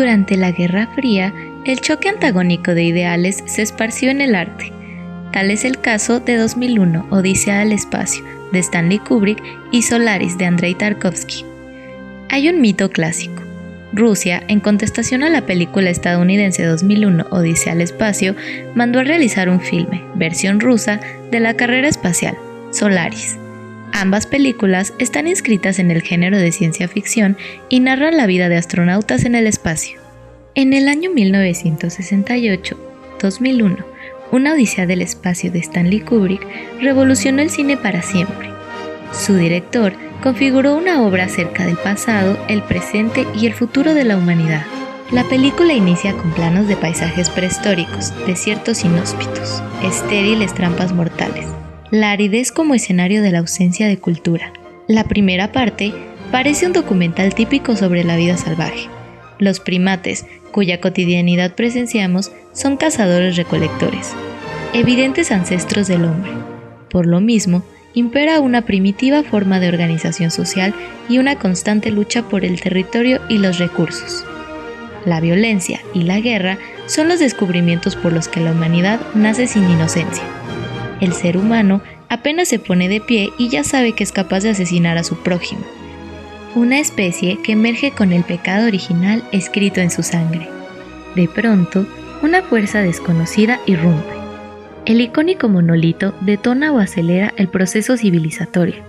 Durante la Guerra Fría, el choque antagónico de ideales se esparció en el arte. Tal es el caso de 2001, Odisea del espacio, de Stanley Kubrick, y Solaris, de Andrei Tarkovsky. Hay un mito clásico. Rusia, en contestación a la película estadounidense 2001, Odisea al espacio, mandó a realizar un filme, versión rusa, de la carrera espacial, Solaris. Ambas películas están inscritas en el género de ciencia ficción y narran la vida de astronautas en el espacio. En el año 1968, 2001, Una Odisea del espacio de Stanley Kubrick revolucionó el cine para siempre. Su director configuró una obra acerca del pasado, el presente y el futuro de la humanidad. La película inicia con planos de paisajes prehistóricos, desiertos inhóspitos, estériles trampas mortales, la aridez como escenario de la ausencia de cultura. La primera parte parece un documental típico sobre la vida salvaje. Los primates, cuya cotidianidad presenciamos, son cazadores-recolectores, evidentes ancestros del hombre. Por lo mismo, impera una primitiva forma de organización social y una constante lucha por el territorio y los recursos. La violencia y la guerra son los descubrimientos por los que la humanidad nace sin inocencia. El ser humano apenas se pone de pie y ya sabe que es capaz de asesinar a su prójimo. Una especie que emerge con el pecado original escrito en su sangre. De pronto, una fuerza desconocida irrumpe. El icónico monolito detona o acelera el proceso civilizatorio.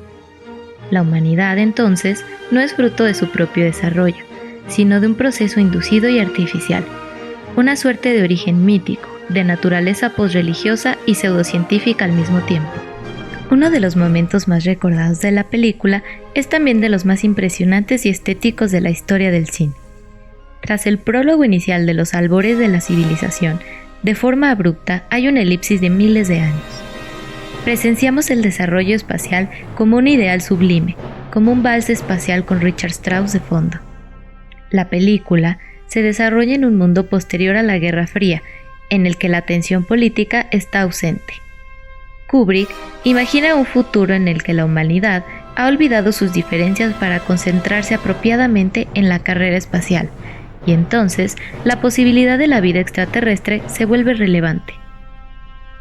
La humanidad, entonces, no es fruto de su propio desarrollo, sino de un proceso inducido y artificial, una suerte de origen mítico, de naturaleza posreligiosa y pseudocientífica al mismo tiempo. Uno de los momentos más recordados de la película es también de los más impresionantes y estéticos de la historia del cine. Tras el prólogo inicial de los albores de la civilización, de forma abrupta hay una elipsis de miles de años. Presenciamos el desarrollo espacial como un ideal sublime, como un vals espacial con Richard Strauss de fondo. La película se desarrolla en un mundo posterior a la Guerra Fría, en el que la tensión política está ausente. Kubrick imagina un futuro en el que la humanidad ha olvidado sus diferencias para concentrarse apropiadamente en la carrera espacial, y entonces la posibilidad de la vida extraterrestre se vuelve relevante.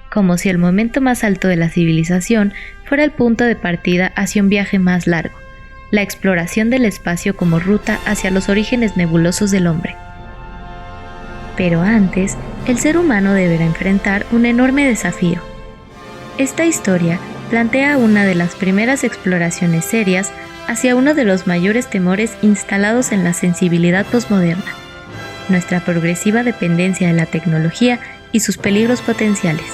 Como si el momento más alto de la civilización fuera el punto de partida hacia un viaje más largo, la exploración del espacio como ruta hacia los orígenes nebulosos del hombre. Pero antes, el ser humano deberá enfrentar un enorme desafío. Esta historia plantea una de las primeras exploraciones serias hacia uno de los mayores temores instalados en la sensibilidad posmoderna, nuestra progresiva dependencia de la tecnología y sus peligros potenciales.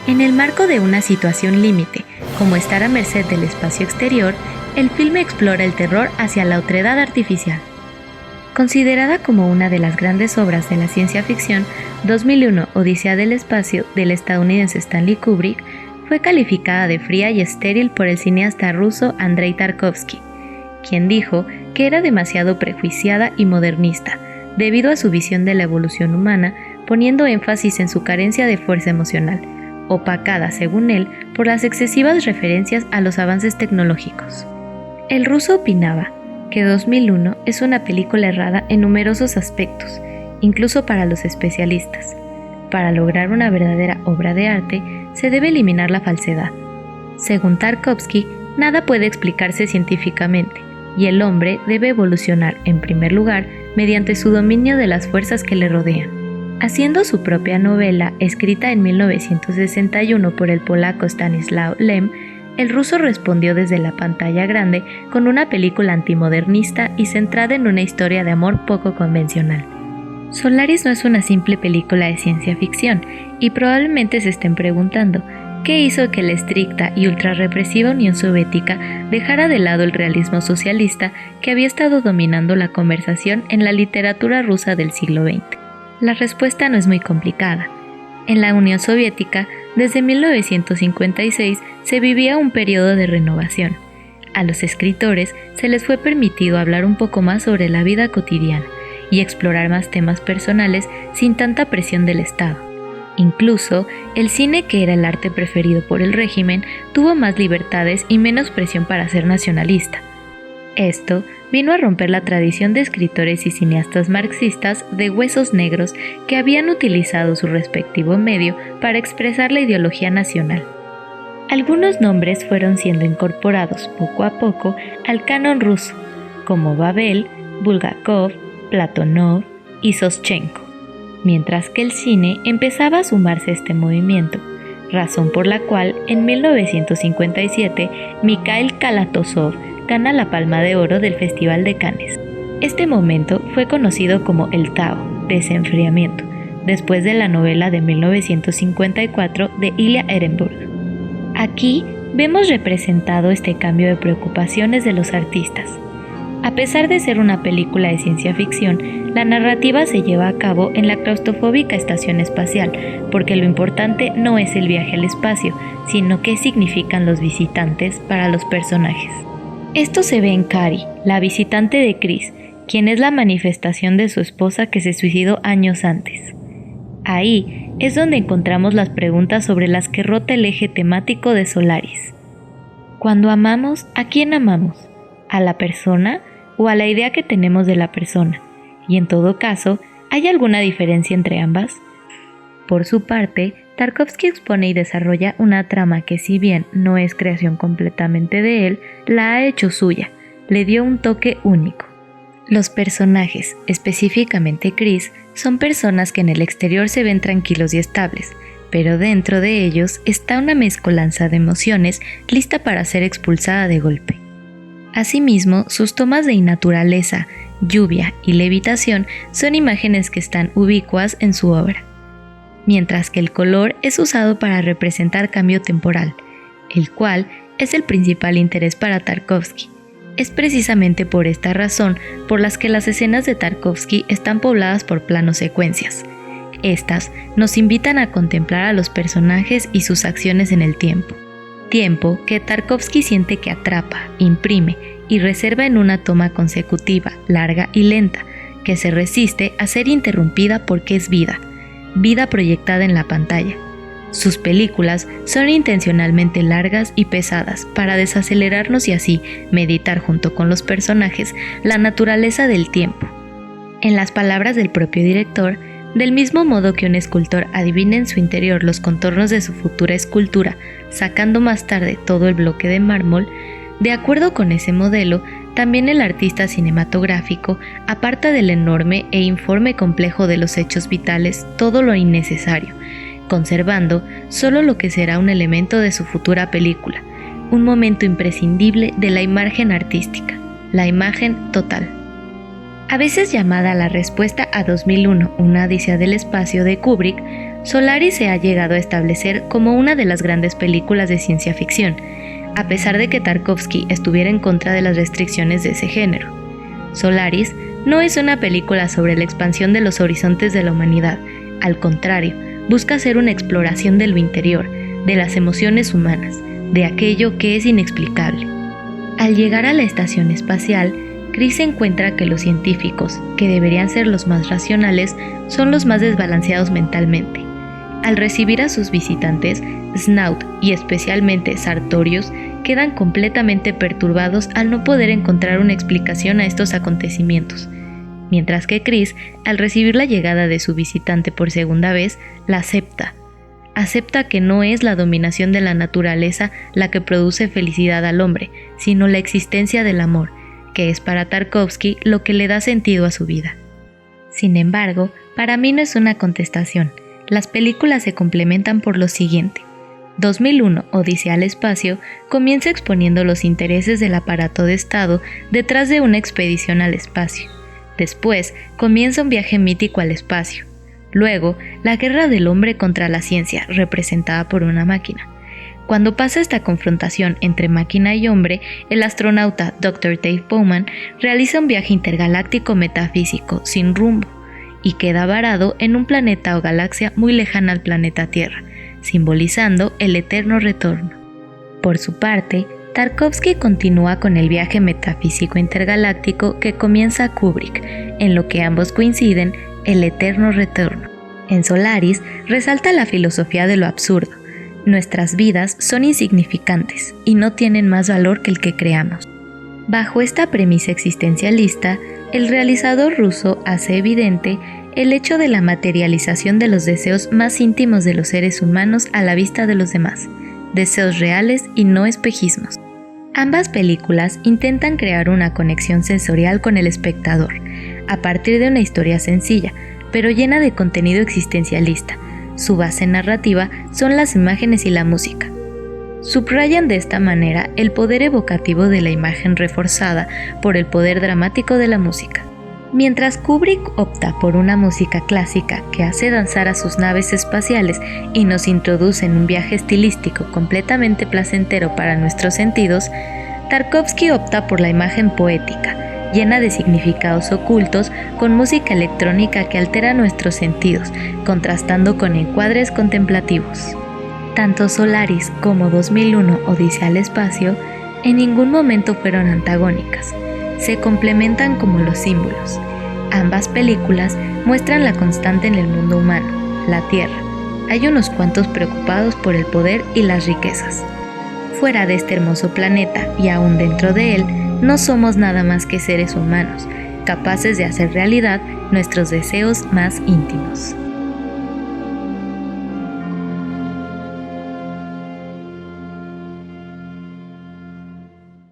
En el marco de una situación límite, como estar a merced del espacio exterior, el filme explora el terror hacia la otredad artificial. Considerada como una de las grandes obras de la ciencia ficción, 2001, Odisea del espacio, del estadounidense Stanley Kubrick, fue calificada de fría y estéril por el cineasta ruso Andrei Tarkovsky, quien dijo que era demasiado prejuiciada y modernista, debido a su visión de la evolución humana, poniendo énfasis en su carencia de fuerza emocional, opacada, según él, por las excesivas referencias a los avances tecnológicos. El ruso opinaba que 2001 es una película errada en numerosos aspectos, incluso para los especialistas. Para lograr una verdadera obra de arte, se debe eliminar la falsedad. Según Tarkovsky, nada puede explicarse científicamente, y el hombre debe evolucionar, en primer lugar, mediante su dominio de las fuerzas que le rodean. Haciendo su propia novela, escrita en 1961 por el polaco Stanisław Lem, el ruso respondió desde la pantalla grande con una película antimodernista y centrada en una historia de amor poco convencional. Solaris no es una simple película de ciencia ficción, y probablemente se estén preguntando, ¿qué hizo que la estricta y ultrarrepresiva Unión Soviética dejara de lado el realismo socialista que había estado dominando la conversación en la literatura rusa del siglo XX? La respuesta no es muy complicada. En la Unión Soviética, desde 1956 se vivía un periodo de renovación. A los escritores se les fue permitido hablar un poco más sobre la vida cotidiana y explorar más temas personales sin tanta presión del Estado. Incluso, el cine, que era el arte preferido por el régimen, tuvo más libertades y menos presión para ser nacionalista. Esto vino a romper la tradición de escritores y cineastas marxistas de huesos negros que habían utilizado su respectivo medio para expresar la ideología nacional. Algunos nombres fueron siendo incorporados poco a poco al canon ruso, como Babel, Bulgakov, Platonov y Soschenko, mientras que el cine empezaba a sumarse a este movimiento, razón por la cual en 1957 Mikhail Kalatozov gana la Palma de Oro del Festival de Cannes. Este momento fue conocido como el Tao, desenfriamiento, después de la novela de 1954 de Ilya Ehrenburg. Aquí vemos representado este cambio de preocupaciones de los artistas. A pesar de ser una película de ciencia ficción, la narrativa se lleva a cabo en la claustrofóbica estación espacial, porque lo importante no es el viaje al espacio, sino qué significan los visitantes para los personajes. Esto se ve en Carrie, la visitante de Chris, quien es la manifestación de su esposa que se suicidó años antes. Ahí es donde encontramos las preguntas sobre las que rota el eje temático de Solaris. Cuando amamos, ¿a quién amamos? ¿A la persona o a la idea que tenemos de la persona? Y en todo caso, ¿hay alguna diferencia entre ambas? Por su parte, Tarkovsky expone y desarrolla una trama que, si bien no es creación completamente de él, la ha hecho suya, le dio un toque único. Los personajes, específicamente Chris, son personas que en el exterior se ven tranquilos y estables, pero dentro de ellos está una mezcolanza de emociones lista para ser expulsada de golpe. Asimismo, sus tomas de innaturaleza, lluvia y levitación son imágenes que están ubicuas en su obra, mientras que el color es usado para representar cambio temporal, el cual es el principal interés para Tarkovsky. Es precisamente por esta razón por las que las escenas de Tarkovsky están pobladas por planos secuencias. Estas nos invitan a contemplar a los personajes y sus acciones en el tiempo que Tarkovsky siente que atrapa, imprime y reserva en una toma consecutiva, larga y lenta, que se resiste a ser interrumpida porque es vida proyectada en la pantalla. Sus películas son intencionalmente largas y pesadas para desacelerarnos y así meditar junto con los personajes la naturaleza del tiempo. En las palabras del propio director, del mismo modo que un escultor adivina en su interior los contornos de su futura escultura, sacando más tarde todo el bloque de mármol, de acuerdo con ese modelo, también el artista cinematográfico aparta del enorme e informe complejo de los hechos vitales todo lo innecesario, conservando solo lo que será un elemento de su futura película, un momento imprescindible de la imagen artística, la imagen total. A veces llamada la respuesta a 2001, una odisea del espacio de Kubrick, Solaris se ha llegado a establecer como una de las grandes películas de ciencia ficción, a pesar de que Tarkovsky estuviera en contra de las restricciones de ese género. Solaris no es una película sobre la expansión de los horizontes de la humanidad, al contrario, busca ser una exploración de lo interior, de las emociones humanas, de aquello que es inexplicable. Al llegar a la estación espacial, Chris encuentra que los científicos, que deberían ser los más racionales, son los más desbalanceados mentalmente. Al recibir a sus visitantes, Snout y especialmente Sartorius quedan completamente perturbados al no poder encontrar una explicación a estos acontecimientos, mientras que Chris, al recibir la llegada de su visitante por segunda vez, la acepta. Acepta que no es la dominación de la naturaleza la que produce felicidad al hombre, sino la existencia del amor, que es para Tarkovsky lo que le da sentido a su vida. Sin embargo, para mí no es una contestación. Las películas se complementan por lo siguiente. 2001, Odisea al espacio, comienza exponiendo los intereses del aparato de Estado detrás de una expedición al espacio. Después, comienza un viaje mítico al espacio. Luego, la guerra del hombre contra la ciencia, representada por una máquina. Cuando pasa esta confrontación entre máquina y hombre, el astronauta Dr. Dave Bowman realiza un viaje intergaláctico metafísico sin rumbo y queda varado en un planeta o galaxia muy lejana al planeta Tierra, simbolizando el eterno retorno. Por su parte, Tarkovsky continúa con el viaje metafísico intergaláctico que comienza Kubrick, en lo que ambos coinciden, el eterno retorno. En Solaris resalta la filosofía de lo absurdo. Nuestras vidas son insignificantes y no tienen más valor que el que creamos. Bajo esta premisa existencialista, el realizador ruso hace evidente el hecho de la materialización de los deseos más íntimos de los seres humanos a la vista de los demás, deseos reales y no espejismos. Ambas películas intentan crear una conexión sensorial con el espectador, a partir de una historia sencilla, pero llena de contenido existencialista. Su base narrativa son las imágenes y la música. Subrayan de esta manera el poder evocativo de la imagen reforzada por el poder dramático de la música. Mientras Kubrick opta por una música clásica que hace danzar a sus naves espaciales y nos introduce en un viaje estilístico completamente placentero para nuestros sentidos, Tarkovsky opta por la imagen poética, llena de significados ocultos, con música electrónica que altera nuestros sentidos, contrastando con encuadres contemplativos. Tanto Solaris como 2001 Odisea al espacio en ningún momento fueron antagónicas. Se complementan como los símbolos. Ambas películas muestran la constante en el mundo humano, la Tierra. Hay unos cuantos preocupados por el poder y las riquezas. Fuera de este hermoso planeta y aún dentro de él, no somos nada más que seres humanos, capaces de hacer realidad nuestros deseos más íntimos.